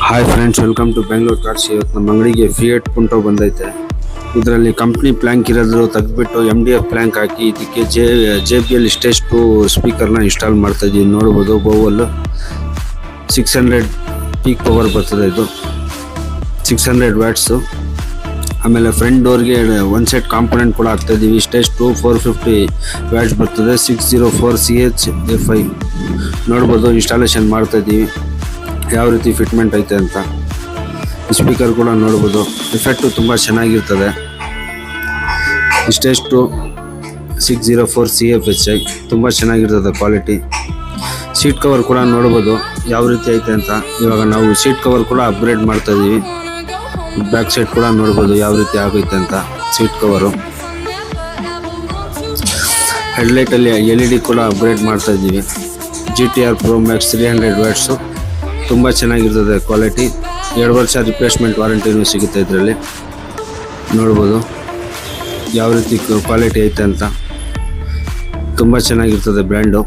Hi friends, welcome to Bengaluru cars. ಇವತ್ತು ನಮ್ಮ ಅಂಗಡಿಗೆ ಫಿಯಟ್ ಪುಂಟೋ ಬಂದೈತೆ. ಇದರಲ್ಲಿ ಕಂಪ್ನಿ ಪ್ಲ್ಯಾಂಕ್ ಇರೋದು ತೆಗೆದುಬಿಟ್ಟು MDF ಪ್ಲ್ಯಾಂಕ್ ಹಾಕಿ ಇದಕ್ಕೆ JBL ಸ್ಟೇಜ್ 2 ಸ್ಪೀಕರ್ನ ಇನ್ಸ್ಟಾಲ್ ಮಾಡ್ತಾ ಇದ್ದೀವಿ. ನೋಡ್ಬೋದು ಬೋವಲ್ 600 ಪೀಕ್ ಪವರ್ ಬರ್ತದೆ. ಇದು 600 ವ್ಯಾಟ್ಸು. ಆಮೇಲೆ ಫ್ರಂಟ್ ಡೋರ್ಗೆ ಒನ್ ಸೆಟ್ ಕಾಂಪೊನೆಂಟ್ ಕೂಡ ಹಾಕ್ತಾ ಇದ್ದೀವಿ. ಸ್ಟೇಜ್ 2 450 ವ್ಯಾಟ್ಸ್ ಬರ್ತದೆ. 604 CH-A5 ನೋಡ್ಬೋದು. ಇನ್ಸ್ಟಾಲೇಷನ್ ಮಾಡ್ತಾ ಇದ್ದೀವಿ ಯಾವ ರೀತಿ ಫಿಟ್ಮೆಂಟ್ ಐತೆ ಅಂತ. ಸ್ಪೀಕರ್ ಕೂಡ ನೋಡ್ಬೋದು. ಎಫೆಕ್ಟು ತುಂಬ ಚೆನ್ನಾಗಿರ್ತದೆ. ಸ್ಟೇಜ್ 2 604 CFHI ತುಂಬ ಚೆನ್ನಾಗಿರ್ತದೆ ಕ್ವಾಲಿಟಿ. ಸೀಟ್ ಕವರ್ ಕೂಡ ನೋಡ್ಬೋದು ಯಾವ ರೀತಿ ಐತೆ ಅಂತ. ಇವಾಗ ನಾವು ಸೀಟ್ ಕವರ್ ಕೂಡ ಅಪ್ಗ್ರೇಡ್ ಮಾಡ್ತಾ ಇದ್ದೀವಿ. ಬ್ಯಾಕ್ ಸೈಡ್ ಕೂಡ ನೋಡ್ಬೋದು ಯಾವ ರೀತಿ ಆಗೈತೆ ಅಂತ ಸೀಟ್ ಕವರು. ಹೆಡ್ಲೈಟಲ್ಲಿ LED ಕೂಡ ಅಪ್ಗ್ರೇಡ್ ಮಾಡ್ತಾ ಇದ್ದೀವಿ. GTR Pro Max 300 ವ್ಯಾಟ್ಸು ತುಂಬ ಚೆನ್ನಾಗಿರ್ತದೆ ಕ್ವಾಲಿಟಿ. 2 ವರ್ಷ ರಿಪ್ಲೇಸ್ಮೆಂಟ್ ವಾರಂಟಿನೂ ಸಿಗುತ್ತೆ ಇದರಲ್ಲಿ. ನೋಡ್ಬೋದು ಯಾವ ರೀತಿ ಕ್ವಾಲಿಟಿ ಐತೆ ಅಂತ. ತುಂಬ ಚೆನ್ನಾಗಿರ್ತದೆ ಬ್ರ್ಯಾಂಡು.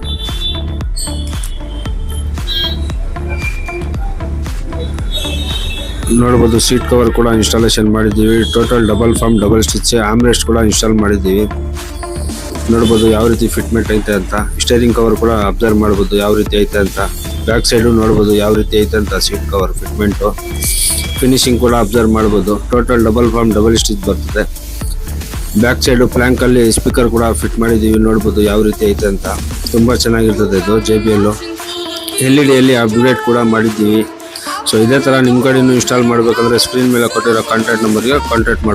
ನೋಡ್ಬೋದು ಸೀಟ್ ಕವರ್ ಕೂಡ ಇನ್ಸ್ಟಾಲೇಷನ್ ಮಾಡಿದ್ದೀವಿ. Total double foam double stitch armrest ಕೂಡ ಇನ್ಸ್ಟಾಲ್ ಮಾಡಿದ್ದೀವಿ. ನೋಡ್ಬೋದು ಯಾವ ರೀತಿ ಫಿಟ್ಮೆಂಟ್ ಐತೆ ಅಂತ. ಸ್ಟೇರಿಂಗ್ ಕವರ್ ಕೂಡ ಅಬ್ಸರ್ವ್ ಮಾಡ್ಬೋದು ಯಾವ ರೀತಿ ಐತೆ ಅಂತ. ಬ್ಯಾಕ್ ಸೈಡು ನೋಡ್ಬೋದು ಯಾವ ರೀತಿ ಐತೆ ಅಂತ ಸೀಟ್ ಕವರ್ ಫಿಟ್ಮೆಂಟು. ಫಿನಿಶಿಂಗ್ ಕೂಡ ಅಬ್ಸರ್ವ್ ಮಾಡ್ಬೋದು. Total double foam double stitch ಬರ್ತದೆ. ಬ್ಯಾಕ್ ಸೈಡು ಪ್ಲ್ಯಾಂಕಲ್ಲಿ ಸ್ಪೀಕರ್ ಕೂಡ ಫಿಟ್ ಮಾಡಿದ್ದೀವಿ. ನೋಡ್ಬೋದು ಯಾವ ರೀತಿ ಐತೆ ಅಂತ. ತುಂಬ ಚೆನ್ನಾಗಿರ್ತದೆ ಇದು JBL. LED ಅಪ್ಗ್ರೇಡ್ ಕೂಡ ಮಾಡಿದ್ದೀವಿ. ಸೊ ಇದೇ ಥರ ನಿಮ್ಮ ಕಡೆಯೂ ಇನ್ಸ್ಟಾಲ್ ಮಾಡಬೇಕಂದ್ರೆ ಸ್ಕ್ರೀನ್ ಮೇಲೆ ಕೊಟ್ಟಿರೋ ಕಾಂಟ್ಯಾಕ್ಟ್ ನಂಬರ್ಗೆ ಕಾಂಟ್ಯಾಕ್ಟ್ ಮಾಡಿ.